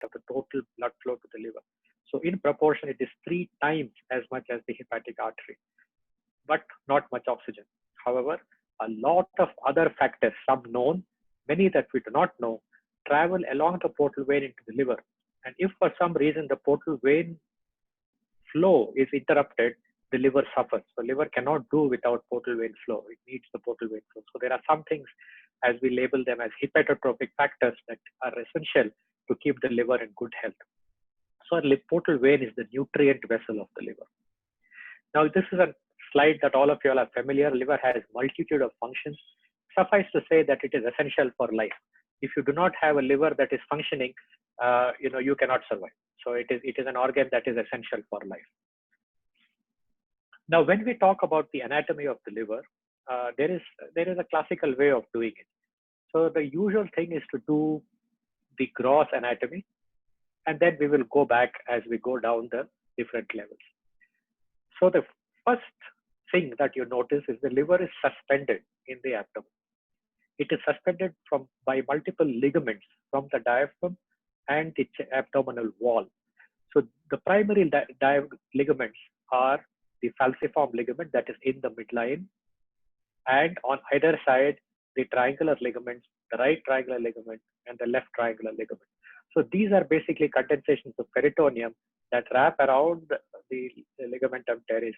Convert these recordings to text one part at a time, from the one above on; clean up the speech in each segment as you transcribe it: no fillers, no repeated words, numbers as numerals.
of the total blood flow to the liver. So in proportion, it is 3 times as much as the hepatic artery, but not much oxygen. However, a lot of other factors, some known, many that we do not know, travel along the portal vein into the liver. And if for some reason the portal vein flow is interrupted, the liver suffers. So liver cannot do without portal vein flow. It needs the portal vein flow. So there are some things, as we label them as hepatotropic factors, that are essential to keep the liver in good health. So a portal vein is the nutrient vessel of the liver. Now this is a slide that all of you all are familiar. Liver has multitude of functions. Suffice to say that it is essential for life. If you do not have a liver that is functioning, you cannot survive. So it is an organ that is essential for life. Now, when we talk about the anatomy of the liver, there is a classical way of doing it. So the usual thing is to do the gross anatomy, and then we will go back as we go down the different levels. So the first thing that you notice is the liver is suspended in the abdomen. It is suspended by multiple ligaments from the diaphragm and the abdominal wall. So the primary ligaments are the falciform ligament that is in the midline, and on either side, the triangular ligaments, the right triangular ligament and the left triangular ligament. So these are basically condensations of peritoneum that wrap around the ligamentum teres,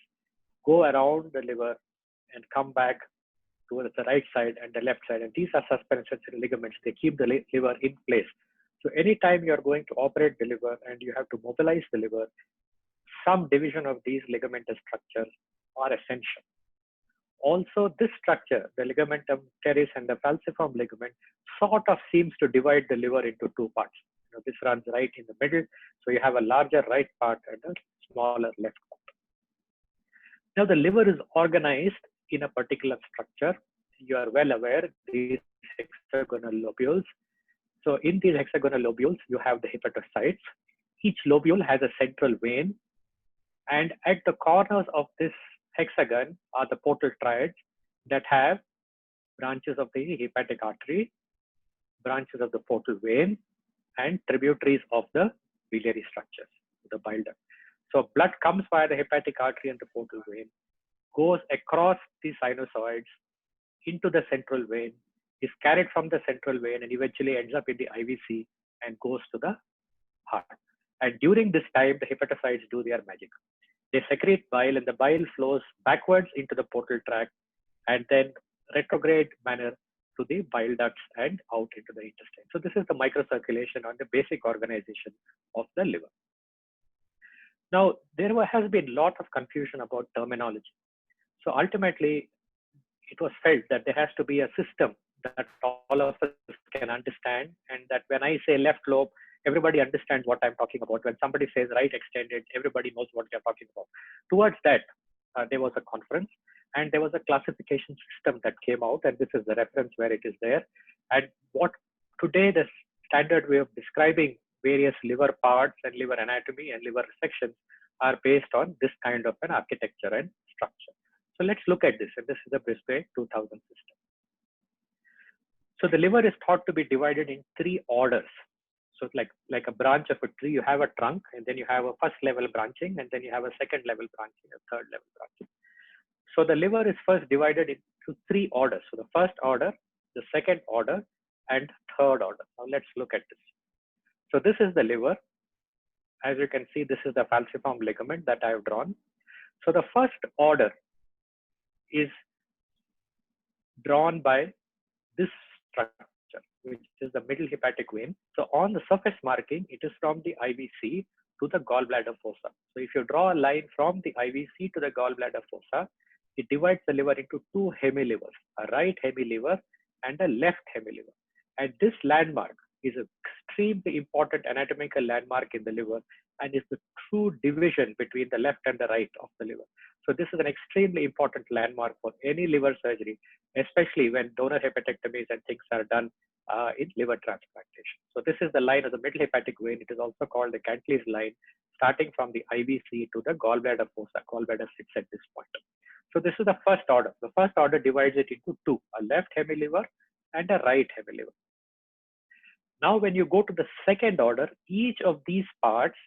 go around the liver and come back towards the right side and the left side. And these are suspensory ligaments. They keep the liver in place. So anytime you're going to operate the liver and you have to mobilize the liver, some division of these ligamentous structures are essential. Also, this structure, the ligamentum teres and the falciform ligament, sort of seems to divide the liver into 2 parts. This runs right in the middle. So you have a larger right part and a smaller left part. Now the liver is organized in a particular structure. You are well aware, these hexagonal lobules. So in these hexagonal lobules, you have the hepatocytes. Each lobule has a central vein. And at the corners of this hexagon are the portal triads that have branches of the hepatic artery, branches of the portal vein, and tributaries of the biliary structures, the bile duct. So blood comes via the hepatic artery and the portal vein, goes across the sinusoids into the central vein, is carried from the central vein and eventually ends up in the IVC and goes to the heart. And during this time, the hepatocytes do their magic. They secrete bile and the bile flows backwards into the portal tract and then retrograde manner to the bile ducts and out into the intestine. So this is the microcirculation on the basic organization of the liver. Now, there has been a lot of confusion about terminology. So ultimately, it was felt that there has to be a system that all of us can understand, and that when I say left lobe, everybody understands what I'm talking about. When somebody says right extended, everybody knows what they're talking about. Towards that, there was a conference, and there was a classification system that came out, and this is the reference where it is there. And what today the standard way of describing various liver parts and liver anatomy and liver sections are based on this kind of an architecture and structure. So let's look at this, and this is the Brisbane 2000 system. So the liver is thought to be divided in 3 orders. So it's like a branch of a tree. You have a trunk, and then you have a first level branching, and then you have a second level branching, a third level branching. So the liver is first divided into 3 orders. So the first order, the second order, and third order. Now let's look at this. So this is the liver. As you can see, this is the falciform ligament that I have drawn. So the first order is drawn by this structure, which is the middle hepatic vein. So on the surface marking, it is from the IVC to the gallbladder fossa. So if you draw a line from the IVC to the gallbladder fossa, it divides the liver into 2 hemilivers, a right hemiliver and a left hemiliver. And this landmark is an extremely important anatomical landmark in the liver and is the true division between the left and the right of the liver. So this is an extremely important landmark for any liver surgery, especially when donor hepatectomies and things are done in liver transplantation. So this is the line of the middle hepatic vein. It is also called the Cantley's line, starting from the IVC to the gallbladder fossa. Gallbladder sits at this point. So this is the first order. The first order divides it into 2, a left hemiliver and a right hemiliver. Now, when you go to the second order, each of these parts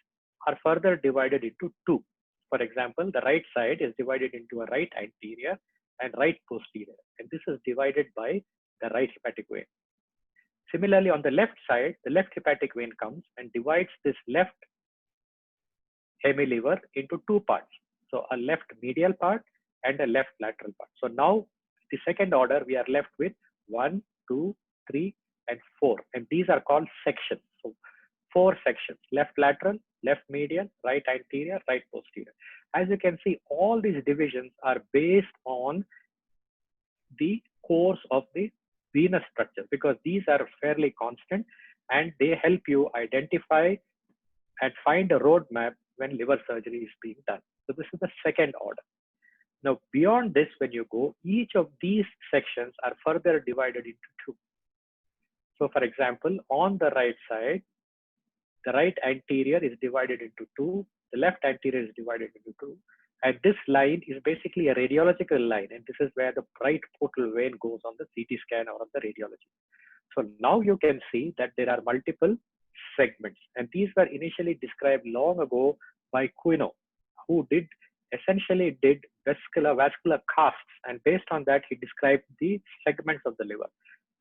are further divided into two. For example, the right side is divided into a right anterior and right posterior, and this is divided by the right hepatic vein. Similarly, on the left side, the left hepatic vein comes and divides this left hemiliver into two parts. So a left medial part and a left lateral part. So now the second order, we are left with 1, 2, 3, and 4. And these are called sections. So 4 sections, left lateral, left medial, right anterior, right posterior. As you can see, all these divisions are based on the course of the venous structure, because these are fairly constant and they help you identify and find a roadmap when liver surgery is being done. So this is the second order. Now, beyond this, when you go, each of these sections are further divided into two. So for example, on the right side, the right anterior is divided into two, the left anterior is divided into two, and this line is basically a radiological line, and this is where the right portal vein goes on the CT scan or on the radiology. So now you can see that there are multiple segments, and these were initially described long ago by Quino, who essentially did vascular casts, and based on that he described the segments of the liver,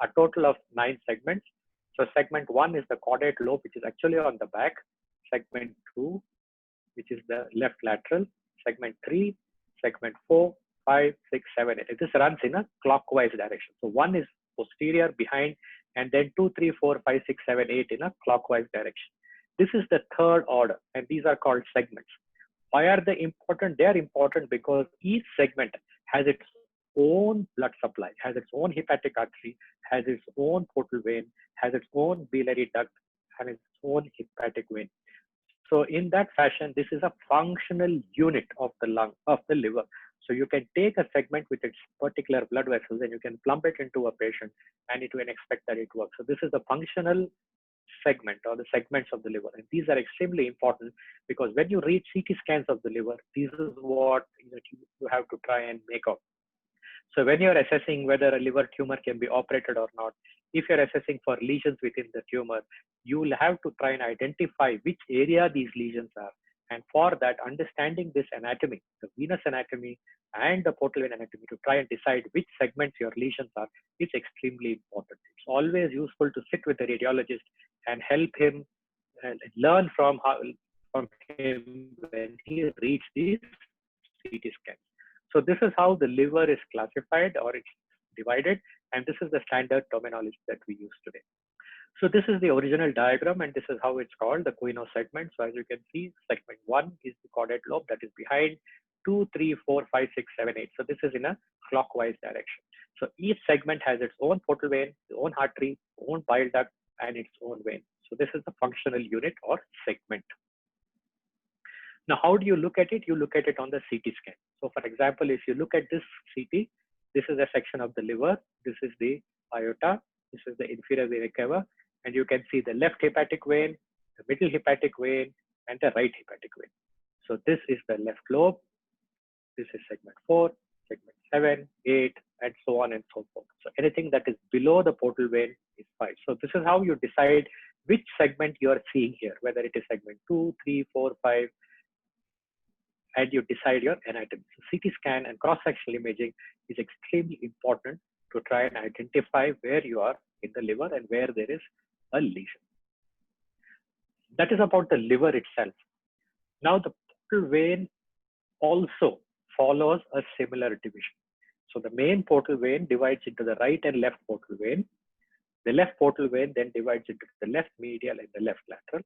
a total of 9 segments. So segment 1 is the caudate lobe, which is actually on the back. Segment 2, which is the left lateral. Segment 3, segment 4, 5, 6, 7, 8. This runs in a clockwise direction. So 1 is posterior, behind, and then 2, 3, 4, 5, 6, 7, 8 in a clockwise direction. This is the third order, and these are called segments. Why are they important? They are important because each segment has its own blood supply, has its own hepatic artery, has its own portal vein, has its own biliary duct, and its own hepatic vein. So in that fashion, this is a functional unit of the liver. So you can take a segment with its particular blood vessels and you can plump it into a patient and it will expect that it works. So this is the functional segment or the segments of the liver. And these are extremely important because when you read CT scans of the liver, this is what you have to try and make out. So when you're assessing whether a liver tumor can be operated or not, if you're assessing for lesions within the tumor, you will have to try and identify which area these lesions are. And for that, understanding this anatomy, the venous anatomy and the portal vein anatomy, to try and decide which segments your lesions are, is extremely important. It's always useful to sit with the radiologist and help him and learn from him when he reads these CT scans. So this is how the liver is classified or it's divided, and this is the standard terminology that we use today. So this is the original diagram, and this is how it's called, the Quino segment. So as you can see, segment 1 is the caudate lobe that is behind, 2, 3, 4, 5, 6, 7, 8. So this is in a clockwise direction. So each segment has its own portal vein, its own artery, own bile duct, and its own vein. So this is the functional unit or segment. Now, how do you look at it? You look at it on the CT scan. So for example, if you look at this CT, this is a section of the liver. This is the aorta. This is the inferior vena cava. And you can see the left hepatic vein, the middle hepatic vein, and the right hepatic vein. So this is the left lobe. This is segment 4, segment 7, 8, and so on and so forth. So anything that is below the portal vein is 5. So this is how you decide which segment you are seeing here, whether it is segment 2, 3, 4, 5, and you decide your anatomy. So CT scan and cross-sectional imaging is extremely important to try and identify where you are in the liver and where there is a lesion. That is about the liver itself. Now the portal vein also follows a similar division. So the main portal vein divides into the right and left portal vein. The left portal vein then divides into the left medial and the left lateral.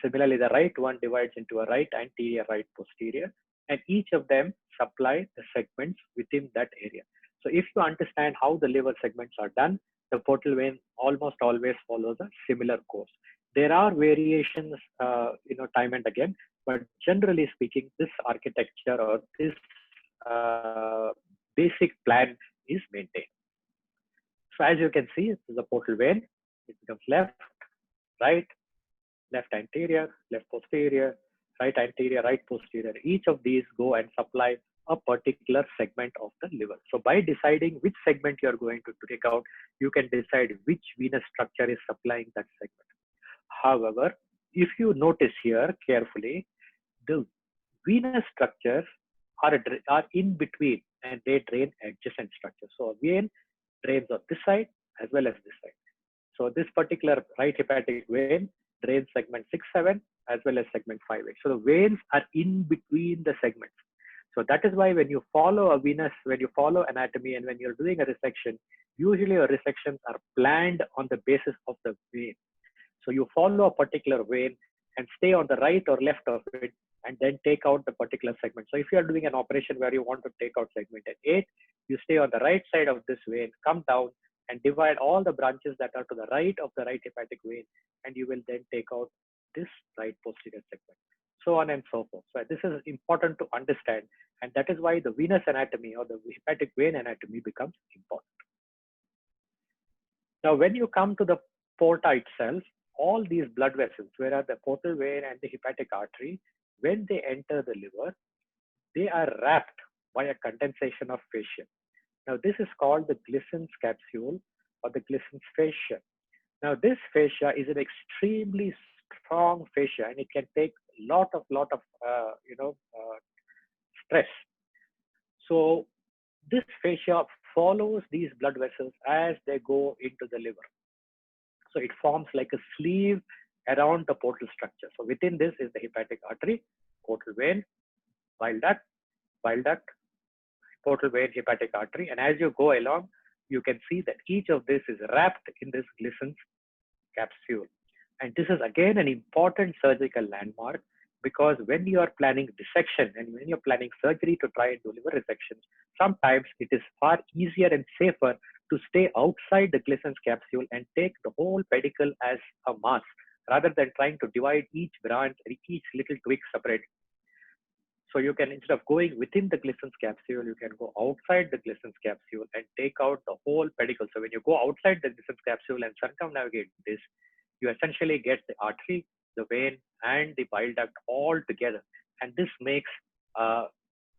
Similarly, the right one divides into a right anterior, right posterior, and each of them supply the segments within that area. So if you understand how the liver segments are done, the portal vein almost always follows a similar course. There are variations, time and again, but generally speaking, this architecture or this basic plan is maintained. So as you can see, this is a portal vein. It becomes left, right, left anterior, left posterior, right anterior, right posterior. Each of these go and supply a particular segment of the liver. So by deciding which segment you're going to take out, you can decide which venous structure is supplying that segment. However, if you notice here carefully, the venous structures are in between and they drain adjacent structures. So a vein drains on this side as well as this side. So this particular right hepatic vein drains segment 6-7 as well as segment 5-8. So the veins are in between the segments. So that is why when you follow anatomy and when you're doing a resection, usually your resections are planned on the basis of the vein. So you follow a particular vein and stay on the right or left of it and then take out the particular segment. So if you are doing an operation where you want to take out segment at 8, you stay on the right side of this vein, come down and divide all the branches that are to the right of the right hepatic vein, and you will then take out this right posterior segment, so on and so forth. So this is important to understand, and that is why the venous anatomy or the hepatic vein anatomy becomes important. Now, when you come to the porta itself, all these blood vessels, whereas the portal vein and the hepatic artery, when they enter the liver, they are wrapped by a condensation of fascia. Now, this is called the Glissen's capsule or the Glissen's fascia. Now, this fascia is an extremely strong fascia, and it can take lot of stress. So, this fascia follows these blood vessels as they go into the liver. So it forms like a sleeve around the portal structure. So within this is the hepatic artery, portal vein, bile duct, portal vein, hepatic artery. And as you go along, you can see that each of this is wrapped in this Glissen's capsule. And this is again an important surgical landmark, because when you are planning dissection and when you're planning surgery to try and do liver resections, sometimes it is far easier and safer to stay outside the Glissen's capsule and take the whole pedicle as a mass, rather than trying to divide each branch, each little twig separate. So you can, instead of going within the Glissen's capsule, you can go outside the Glissen's capsule and take out the whole pedicle. So when you go outside the Glissen's capsule and circumnavigate this, you essentially get the artery, the vein, and the bile duct all together. And this makes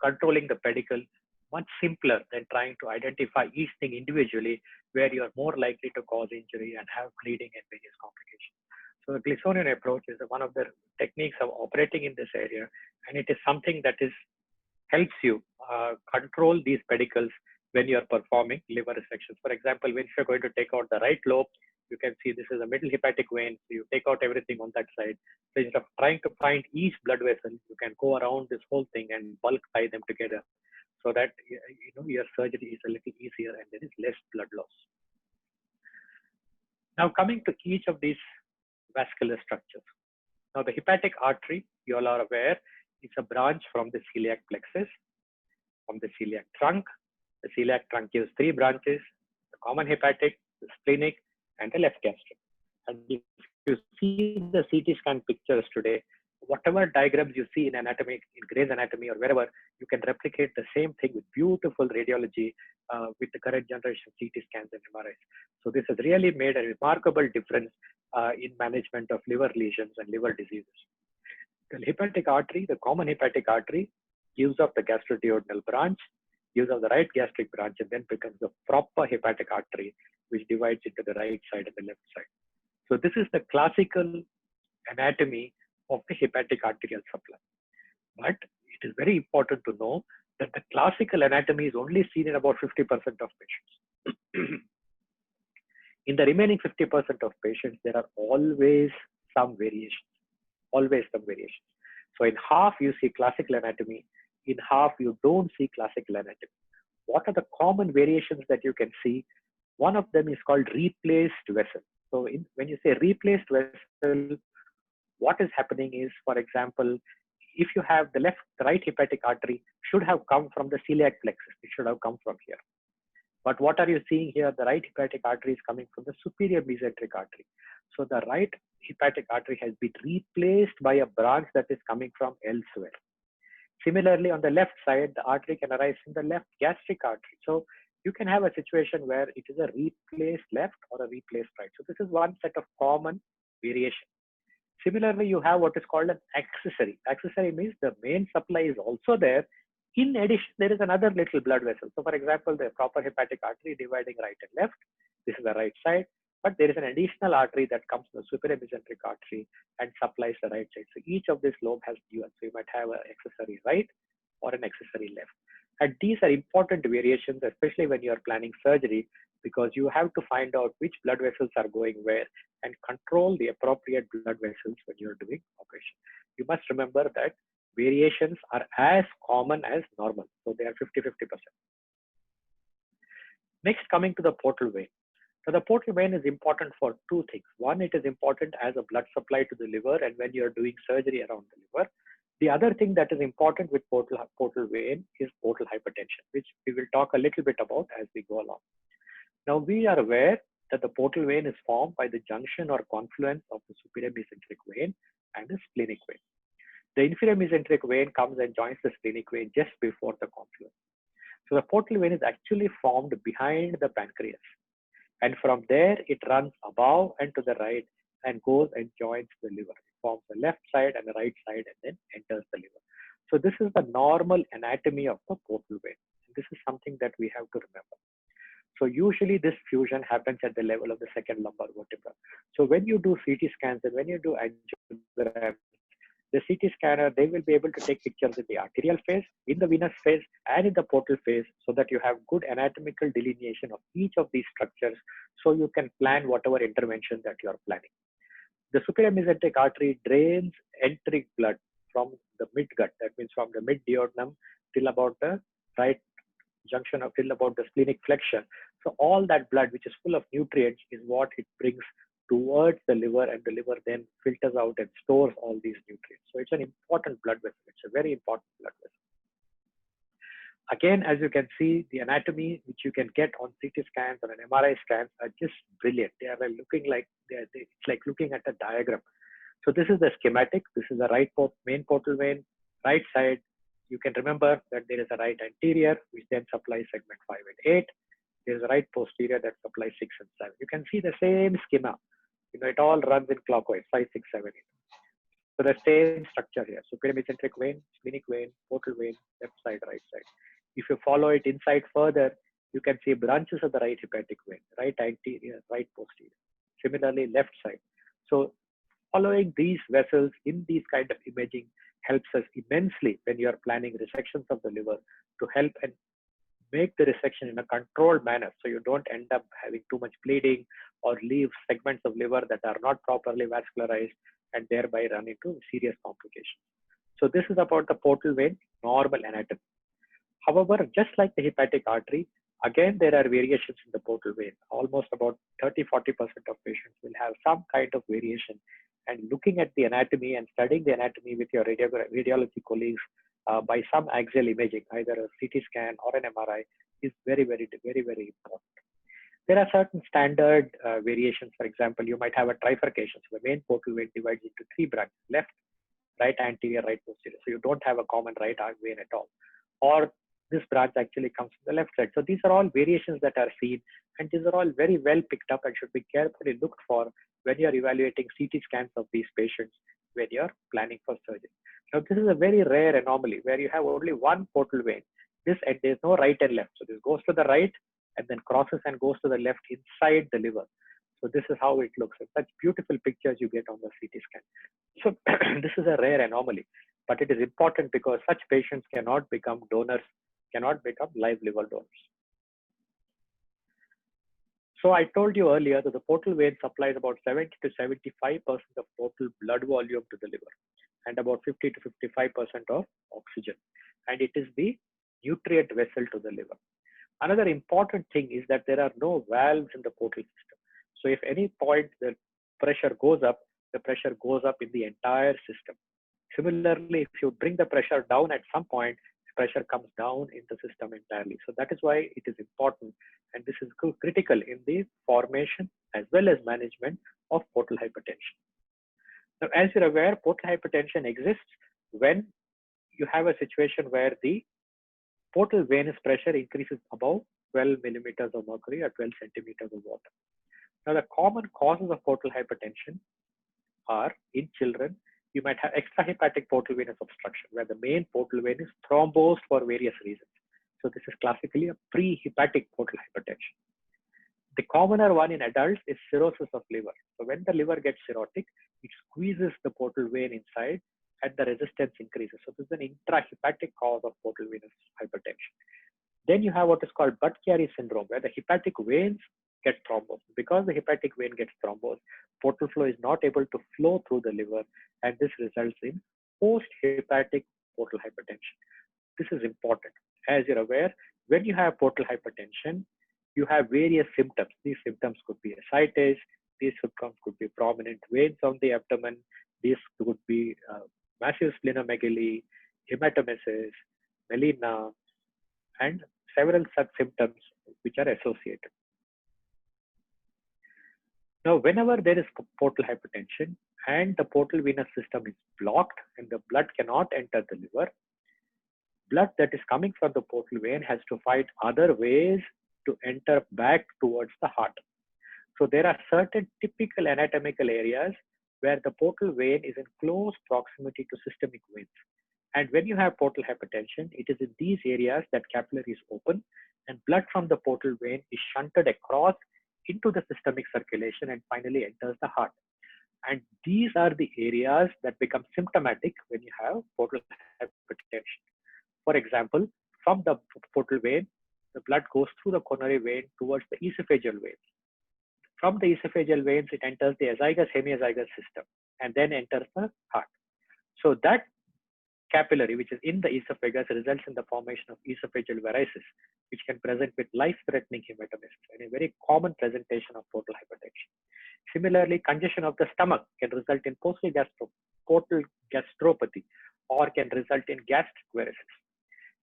controlling the pedicle much simpler than trying to identify each thing individually, where you are more likely to cause injury and have bleeding and various complications. So the Glissonian approach is one of the techniques of operating in this area, and it is something that helps you control these pedicles when you are performing liver resections. For example, when you're going to take out the right lobe, you can see this is a middle hepatic vein. So you take out everything on that side. So instead of trying to find each blood vessel, you can go around this whole thing and bulk tie them together, so that your surgery is a little easier and there is less blood loss. Now coming to each of these vascular structures. Now the hepatic artery, you all are aware, it's a branch from the celiac plexus, from the celiac trunk. The celiac trunk gives 3 branches: the common hepatic, the splenic, and the left gastric. And if you see the CT scan pictures today, whatever diagrams you see in anatomy, in Gray's Anatomy or wherever, you can replicate the same thing with beautiful radiology with the current generation CT scans and MRIs. So this has really made a remarkable difference in management of liver lesions and liver diseases. The hepatic artery, the common hepatic artery, gives off the gastroduodenal branch, gives off the right gastric branch, and then becomes the proper hepatic artery, which divides into the right side and the left side. So this is the classical anatomy of the hepatic arterial supply. But it is very important to know that the classical anatomy is only seen in about 50% of patients. In the remaining 50% of patients, there are always some variations. So in half you see classical anatomy, in half you don't see classical anatomy. What are the common variations that you can see? One of them is called replaced vessel. So when you say replaced vessel, what is happening is, for example, if you have the right hepatic artery should have come from the celiac plexus. It should have come from here. But what are you seeing here? The right hepatic artery is coming from the superior mesenteric artery. So the right hepatic artery has been replaced by a branch that is coming from elsewhere. Similarly, on the left side, the artery can arise from the left gastric artery. So you can have a situation where it is a replaced left or a replaced right. So this is one set of common variation. Similarly, you have what is called an accessory. Accessory means the main supply is also there. In addition, there is another little blood vessel. So for example, the proper hepatic artery dividing right and left, this is the right side, but there is an additional artery that comes from the superior mesenteric artery and supplies the right side. So each of this lobe has dual. So you might have an accessory right or an accessory left. And these are important variations, especially when you are planning surgery, because you have to find out which blood vessels are going where and control the appropriate blood vessels when you're doing operation. You must remember that variations are as common as normal. So they are 50-50%. Next, coming to the portal vein. So the portal vein is important for two things. One, it is important as a blood supply to the liver and when you're doing surgery around the liver. The other thing that is important with portal vein is portal hypertension, which we will talk a little bit about as we go along. Now we are aware that the portal vein is formed by the junction or confluence of the superior mesenteric vein and the splenic vein. The inferior mesenteric vein comes and joins the splenic vein just before the confluence. So the portal vein is actually formed behind the pancreas. And from there, it runs above and to the right and goes and joins the liver. It forms the left side and the right side and then enters the liver. So this is the normal anatomy of the portal vein. This is something that we have to remember. So usually this fusion happens at the level of the second lumbar vertebra. So when you do CT scans and when you do angiograms, the CT scanner, they will be able to take pictures in the arterial phase, in the venous phase, and in the portal phase so that you have good anatomical delineation of each of these structures so you can plan whatever intervention that you are planning. The superior mesenteric artery drains enteric blood from the midgut, that means from the mid-duodenum till about the right junction of till about the splenic flexion. So all that blood, which is full of nutrients, is what it brings towards the liver, and the liver then filters out and stores all these nutrients. So it's an important blood vessel. It's a very important blood vessel. Again, as you can see, the anatomy which you can get on CT scans or an MRI scans are just brilliant. They are looking like it's like looking at a diagram. So this is the schematic. This is the right main portal vein, right side. You can remember that there is a right anterior, which then supplies segment 5 and 8. There is a right posterior that supplies 6 and 7. You can see the same schema. It all runs in clockwise, 5, 6, 7, 8. So the same structure here. Superior mesenteric vein, splenic vein, portal vein, left side, right side. If you follow it inside further, you can see branches of the right hepatic vein, right anterior, right posterior. Similarly, left side. So following these vessels in these kind of imaging helps us immensely when you are planning resections of the liver to help and make the resection in a controlled manner so you don't end up having too much bleeding or leave segments of liver that are not properly vascularized and thereby run into serious complications. So this is about the portal vein, normal anatomy. However, just like the hepatic artery, again, there are variations in the portal vein. Almost about 30-40% of patients will have some kind of variation. And looking at the anatomy and studying the anatomy with your radiology colleagues by some axial imaging, either a CT scan or an MRI, is very, very important. There are certain standard variations. For example, you might have a trifurcation. So the main portal vein divides into 3 branches: left, right anterior, right posterior. So you don't have a common right vein at all. Or this branch actually comes from the left side. So these are all variations that are seen, and these are all very well picked up and should be carefully looked for when you're evaluating CT scans of these patients when you're planning for surgery. Now, this is a very rare anomaly where you have only one portal vein. And there's no right and left. So this goes to the right and then crosses and goes to the left inside the liver. So this is how it looks. It's such beautiful pictures you get on the CT scan. So this is a rare anomaly, but it is important because such patients cannot become donors, cannot become live liver donors. So I told you earlier that the portal vein supplies about 70 to 75% of total blood volume to the liver and about 50 to 55% of oxygen. And it is the nutrient vessel to the liver. Another important thing is that there are no valves in the portal system. So if any point the pressure goes up, the pressure goes up in the entire system. Similarly, if you bring the pressure down at some point, pressure comes down in the system entirely. So that is why it is important, and this is critical in the formation as well as management of portal hypertension. Now, as you're aware, portal hypertension exists when you have a situation where the portal venous pressure increases above 12 millimeters of mercury or 12 centimeters of water. Now, the common causes of portal hypertension are in children you might have extrahepatic portal venous obstruction, where the main portal vein is thrombosed for various reasons. So this is classically a prehepatic portal hypertension. The commoner one in adults is cirrhosis of liver. So when the liver gets cirrhotic, it squeezes the portal vein inside and the resistance increases. So this is an intrahepatic cause of portal venous hypertension. Then you have what is called Budd-Chiari syndrome, where the hepatic veins get thrombosed. Because the hepatic vein gets thrombosed, portal flow is not able to flow through the liver, and this results in post-hepatic portal hypertension. This is important. As you're aware, when you have portal hypertension, you have various symptoms. These symptoms could be ascites. These symptoms could be prominent veins on the abdomen. These could be massive splenomegaly, hematemesis, melena, and several such symptoms which are associated. Now, whenever there is portal hypertension and the portal venous system is blocked and the blood cannot enter the liver, blood that is coming from the portal vein has to find other ways to enter back towards the heart. So there are certain typical anatomical areas where the portal vein is in close proximity to systemic veins. And when you have portal hypertension, it is in these areas that capillaries open and blood from the portal vein is shunted across into the systemic circulation and finally enters the heart. And these are the areas that become symptomatic when you have portal hypertension. For example, from the portal vein, the blood goes through the coronary vein towards the esophageal veins. From the esophageal veins, it enters the azygous hemiazygous system and then enters the heart. So that capillary, which is in the esophagus, results in the formation of esophageal varices, which can present with life-threatening hematemesis, and a very common presentation of portal hypertension. Similarly, congestion of the stomach can result in portal gastropathy or can result in gastric varices.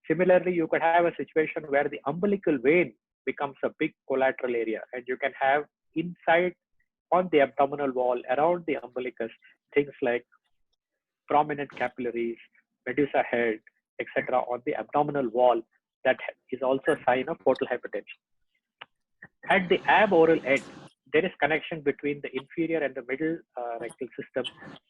Similarly, you could have a situation where the umbilical vein becomes a big collateral area, and you can have inside on the abdominal wall around the umbilicus things like prominent capillaries, medusa head, etc. on the abdominal wall. That is also a sign of portal hypertension. At the aboral end, there is connection between the inferior and the middle rectal system,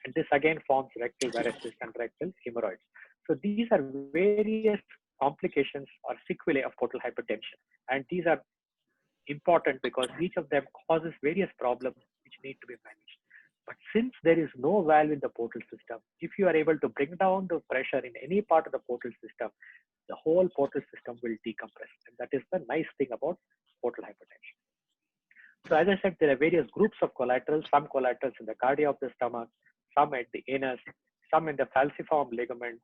and this again forms rectal varices and rectal hemorrhoids. So these are various complications or sequelae of portal hypertension, and these are important because each of them causes various problems which need to be managed. But since there is no valve in the portal system, if you are able to bring down the pressure in any part of the portal system, the whole portal system will decompress. And that is the nice thing about portal hypertension. So as I said, there are various groups of collaterals, some collaterals in the cardia of the stomach, some at the anus, some in the falciform ligament,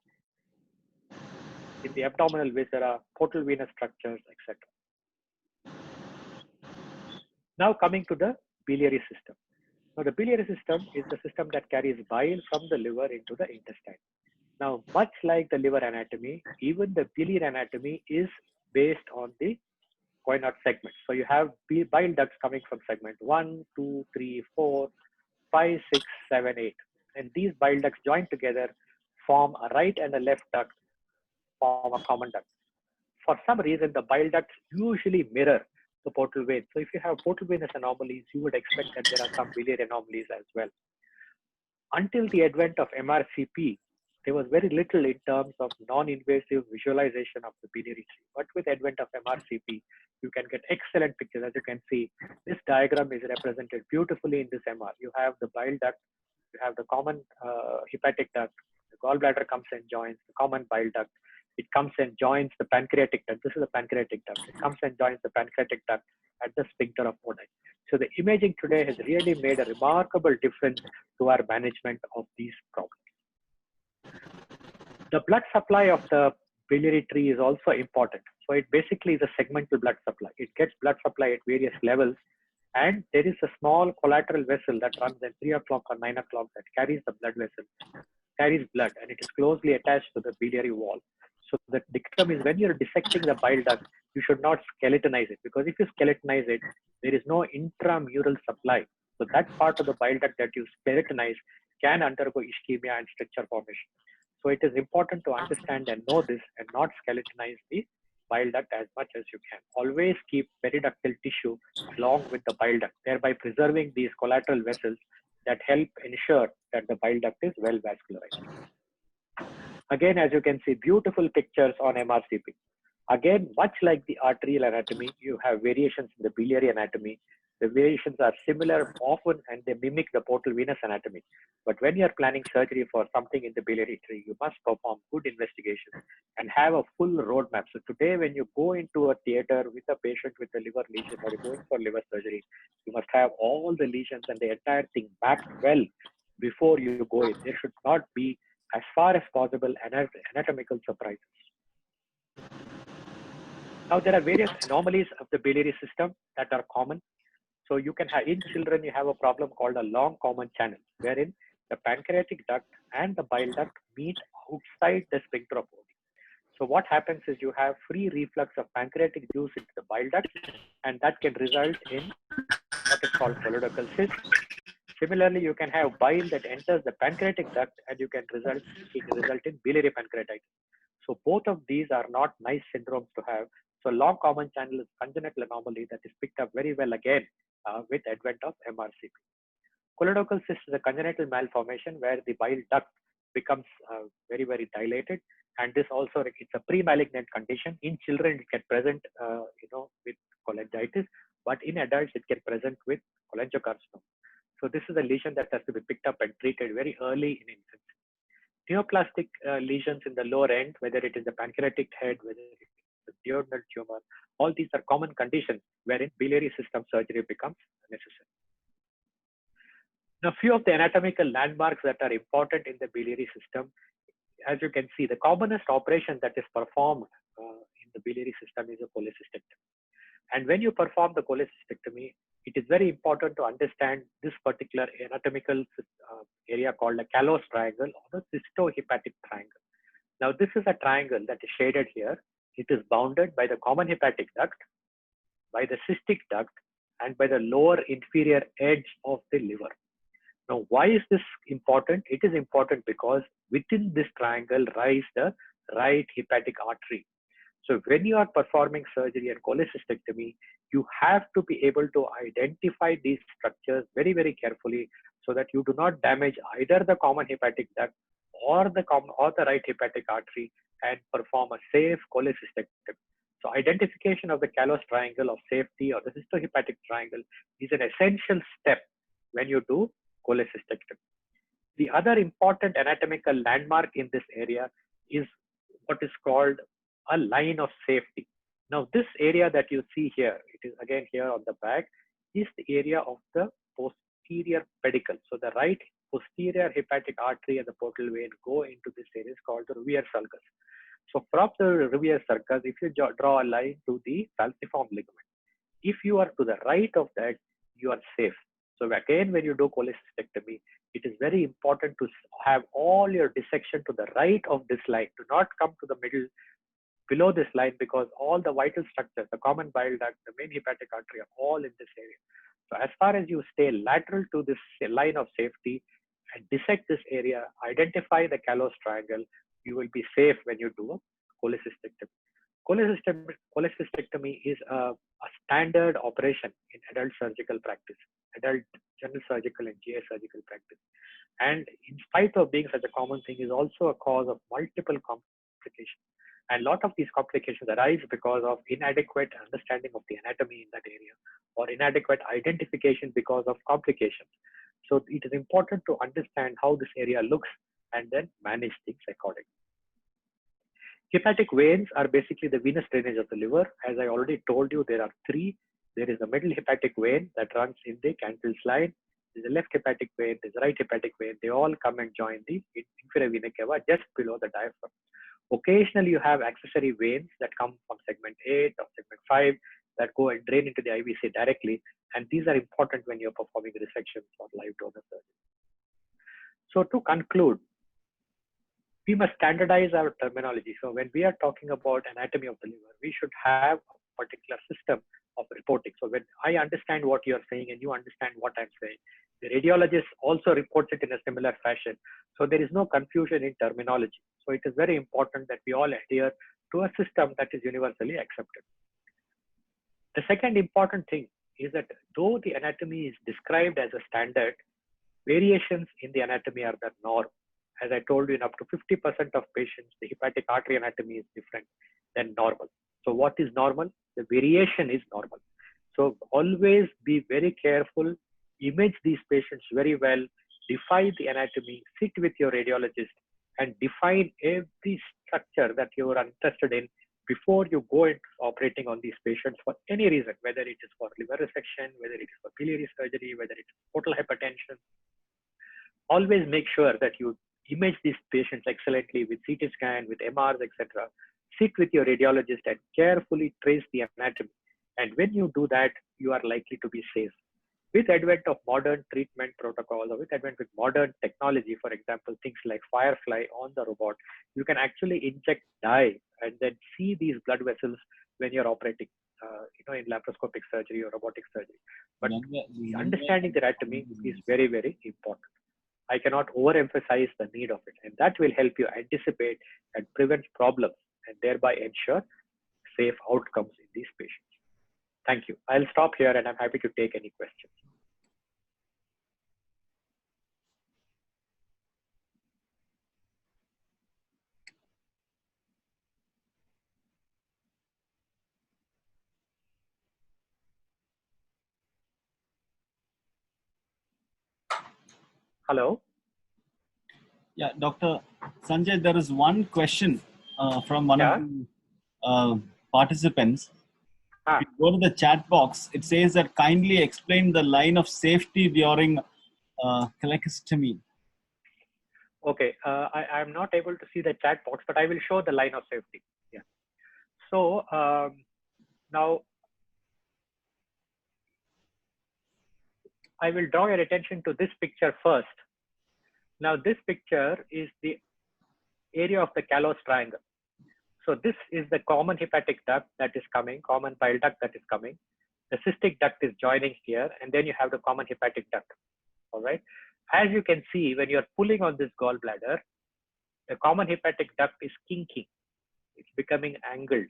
in the abdominal viscera, portal venous structures, etc. Now coming to the biliary system. Now, the biliary system is the system that carries bile from the liver into the intestine. Now, much like the liver anatomy, even the biliary anatomy is based on the Coynot segment. So you have bile ducts coming from segment 1, 2, 3, 4, 5, 6, 7, 8. And these bile ducts joined together form a right and a left duct, form a common duct. For some reason, the bile ducts usually mirror the portal vein. So if you have portal venous anomalies, you would expect that there are some biliary anomalies as well. Until the advent of MRCP, there was very little in terms of non-invasive visualization of the biliary tree. But with the advent of MRCP, you can get excellent pictures. As you can see, this diagram is represented beautifully in this MR. You have the bile duct, you have the common hepatic duct, the gallbladder comes and joins the common bile duct. It comes and joins the pancreatic duct. This is the pancreatic duct. It comes and joins the pancreatic duct at the sphincter of Oddi. So the imaging today has really made a remarkable difference to our management of these problems. The blood supply of the biliary tree is also important. So it basically is a segmental blood supply. It gets blood supply at various levels, and there is a small collateral vessel that runs at 3 o'clock or 9 o'clock that carries the blood vessel, carries blood, and it is closely attached to the biliary wall. So the dictum is when you're dissecting the bile duct, you should not skeletonize it, because if you skeletonize it, there is no intramural supply. So that part of the bile duct that you skeletonize can undergo ischemia and stricture formation. So it is important to understand and know this and not skeletonize the bile duct as much as you can. Always keep periductal tissue along with the bile duct, thereby preserving these collateral vessels that help ensure that the bile duct is well vascularized. Again, as you can see, beautiful pictures on MRCP. Again, much like the arterial anatomy, you have variations in the biliary anatomy. The variations are similar often and they mimic the portal venous anatomy. But when you're planning surgery for something in the biliary tree, you must perform good investigation and have a full roadmap. So today, when you go into a theater with a patient with a liver lesion or you're going for liver surgery, you must have all the lesions and the entire thing mapped well before you go in. There should not be, as far as possible, anatomical surprises. Now, there are various anomalies of the biliary system that are common. So you can have, in children, you have a problem called a long common channel, wherein the pancreatic duct and the bile duct meet outside the sphincter of Oddi. So what happens is you have free reflux of pancreatic juice into the bile duct, and that can result in what is called choledochal cyst. Similarly, you can have bile that enters the pancreatic duct, and you can result in biliary pancreatitis. So both of these are not nice syndromes to have. So long common channel is congenital anomaly that is picked up very well again with advent of MRCP. Choledochal cyst is a congenital malformation where the bile duct becomes very, very dilated. And this also, it's a pre-malignant condition. In children, it can present, with cholangitis, but in adults, it can present with cholangiocarcinoma. So this is a lesion that has to be picked up and treated very early in infancy. Neoplastic lesions in the lower end, whether it is the pancreatic head, whether it is the duodenal tumor, all these are common conditions wherein biliary system surgery becomes necessary. Now, few of the anatomical landmarks that are important in the biliary system, as you can see, the commonest operation that is performed in the biliary system is a cholecystectomy. And when you perform the cholecystectomy, it is very important to understand this particular anatomical area called a Callous triangle or the cystohepatic triangle. Now, this is a triangle that is shaded here. It is bounded by the common hepatic duct, by the cystic duct, and by the lower inferior edge of the liver. Now, why is this important? It is important because within this triangle lies the right hepatic artery. So when you are performing surgery and cholecystectomy, you have to be able to identify these structures very, very carefully so that you do not damage either the common hepatic duct or the right hepatic artery and perform a safe cholecystectomy. So identification of the Callous triangle of safety or the cystohepatic triangle is an essential step when you do cholecystectomy. The other important anatomical landmark in this area is what is called a line of safety. Now, this area that you see here, it is again here on the back, is the area of the posterior pedicle. So the right posterior hepatic artery and the portal vein go into this area. It's called the Revier sulcus. So from the Revier sulcus, if you draw a line to the falciform ligament, if you are to the right of that, you are safe. So again, when you do cholecystectomy, it is very important to have all your dissection to the right of this line. Do not come to the middle below this line because all the vital structures, the common bile duct, the main hepatic artery are all in this area. So as far as you stay lateral to this line of safety and dissect this area, identify the Callous triangle, you will be safe when you do a cholecystectomy. Cholecystectomy is a standard operation in adult surgical practice, adult general surgical and GI surgical practice. And in spite of being such a common thing, is also a cause of multiple complications. And a lot of these complications arise because of inadequate understanding of the anatomy in that area or inadequate identification because of complications. So it is important to understand how this area looks and then manage things accordingly. Hepatic veins are basically the venous drainage of the liver. As I already told you, there are three. There is a middle hepatic vein that runs in the Cantil's line. There's a left hepatic vein, there's a right hepatic vein. They all come and join the inferior vena cava just below the diaphragm. Occasionally, you have accessory veins that come from segment 8 or segment 5 that go and drain into the IVC directly. And these are important when you're performing resections or live donor surgery. So to conclude, we must standardize our terminology. So when we are talking about anatomy of the liver, we should have a particular system of reporting. So when I understand what you're saying and you understand what I'm saying, the radiologist also reports it in a similar fashion. So there is no confusion in terminology. So it is very important that we all adhere to a system that is universally accepted. The second important thing is that though the anatomy is described as a standard, Variations in the anatomy are the norm. As I told you, in up to 50% of patients, the hepatic artery anatomy is different than normal. So what is normal? The variation is normal. So always be very careful, image these patients very well, define the anatomy, sit with your radiologist and define every structure that you are interested in before you go into operating on these patients for any reason, whether it is for liver resection, whether it is for biliary surgery, whether it is portal hypertension. Always make sure that you image these patients excellently with CT scan, with MRs, etc. Sit with your radiologist and carefully trace the anatomy. And when you do that, you are likely to be safe. With advent of modern treatment protocols or with advent of modern technology, for example, things like Firefly on the robot, you can actually inject dye and then see these blood vessels when you're operating, in laparoscopic surgery or robotic surgery. But understanding the anatomy is very, very important. I cannot overemphasize the need of it, and that will help you anticipate and prevent problems and thereby ensure safe outcomes in these patients. Thank you. I'll stop here and I'm happy to take any questions. Hello? Yeah, Dr. Sanjay, there is one question from one of the participants. If you go to the chat box, it says that kindly explain the line of safety during colectomy. Okay, I'm not able to see the chat box, but I will show the line of safety. Yeah. So now I will draw your attention to this picture first. Now this picture is the area of the callous triangle. So this is the common hepatic duct that is coming, common bile duct that is coming. The cystic duct is joining here, and then you have the common hepatic duct. All right. As you can see, when you're pulling on this gallbladder, the common hepatic duct is kinking. It's becoming angled.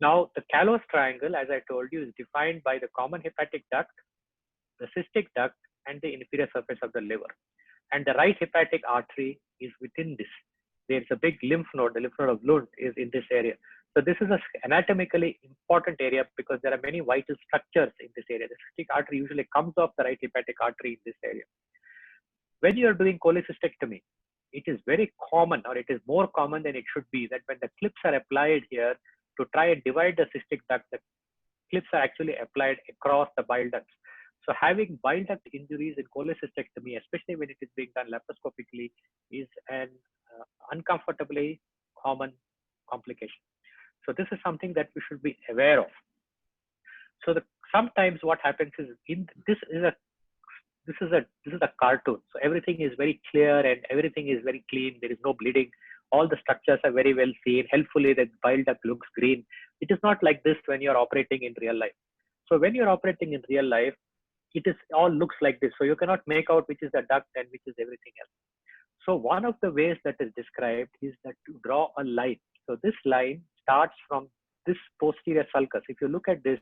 Now, the callous triangle, as I told you, is defined by the common hepatic duct, the cystic duct, and the inferior surface of the liver. And the right hepatic artery is within this. There's a big lymph node, the lymph node of Lund is in this area. So this is an anatomically important area because there are many vital structures in this area. The cystic artery usually comes off the right hepatic artery in this area. When you're doing cholecystectomy, it is very common, or it is more common than it should be, that when the clips are applied here to try and divide the cystic duct, the clips are actually applied across the bile ducts. So having bile duct injuries in cholecystectomy, especially when it is being done laparoscopically, is an uncomfortably common complication. So this is something that we should be aware of. So sometimes what happens is this is a cartoon. So everything is very clear and everything is very clean. There is no bleeding. All the structures are very well seen. Helpfully, the bile duct looks green. It is not like this when you're operating in real life. So when you're operating in real life, it is all looks like this. So you cannot make out which is the duct and which is everything else. So one of the ways that is described is that to draw a line. So this line starts from this posterior sulcus. If you look at this,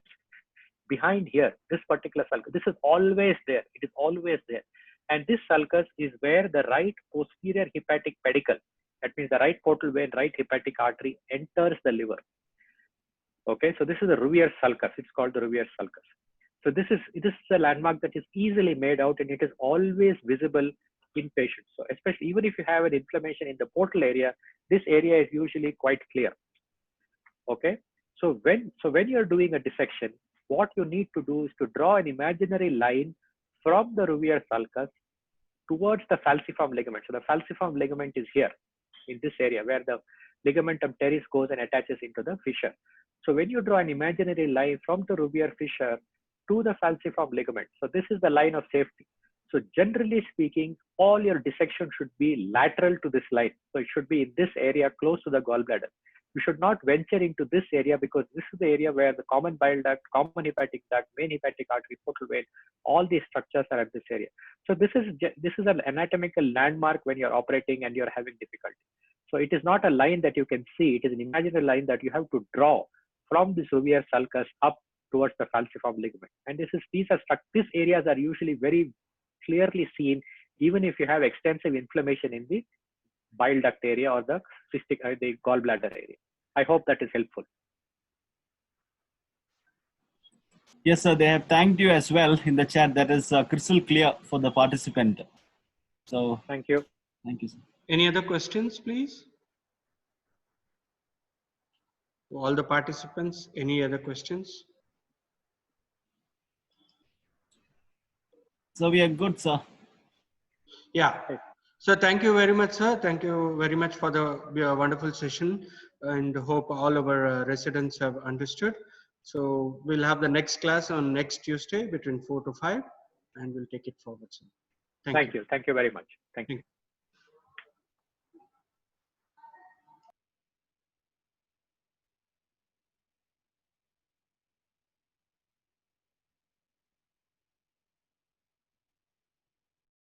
behind here, this particular sulcus, this is always there. It is always there. And this sulcus is where the right posterior hepatic pedicle, that means the right portal vein, right hepatic artery enters the liver. Okay, so this is the Rouvier sulcus. It's called the Rouvier sulcus. So this is a landmark that is easily made out and it is always visible in patients. So especially even if you have an inflammation in the portal area, this area is usually quite clear. Okay, so when you're doing a dissection, what you need to do is to draw an imaginary line from the Rouvier sulcus towards the falciform ligament. So the falciform ligament is here in this area where the ligamentum teres goes and attaches into the fissure. So when you draw an imaginary line from the Rouvier fissure to the falciform ligament, so this is the line of safety. So generally speaking, all your dissection should be lateral to this line. So it should be in this area close to the gallbladder. You should not venture into this area because this is the area where the common bile duct, common hepatic duct, main hepatic artery, portal vein, all these structures are at this area. So this is an anatomical landmark when you're operating and you're having difficulty. So it is not a line that you can see. It is an imaginary line that you have to draw from the Rouvier sulcus up towards the falciform ligament. And these areas are usually very clearly seen, even if you have extensive inflammation in the bile duct area or the the gallbladder area. I hope that is helpful. Yes, sir. They have thanked you as well in the chat. That is crystal clear for the participant. So thank you. Thank you, sir. Any other questions, please? All the participants, any other questions? So we are good, sir. Yeah. So thank you very much, sir. Thank you very much for the wonderful session, and hope all our residents have understood. So we'll have the next class on next Tuesday between 4 to 5, and we'll take it forward, sir. Thank you. Thank you very much. Thank you.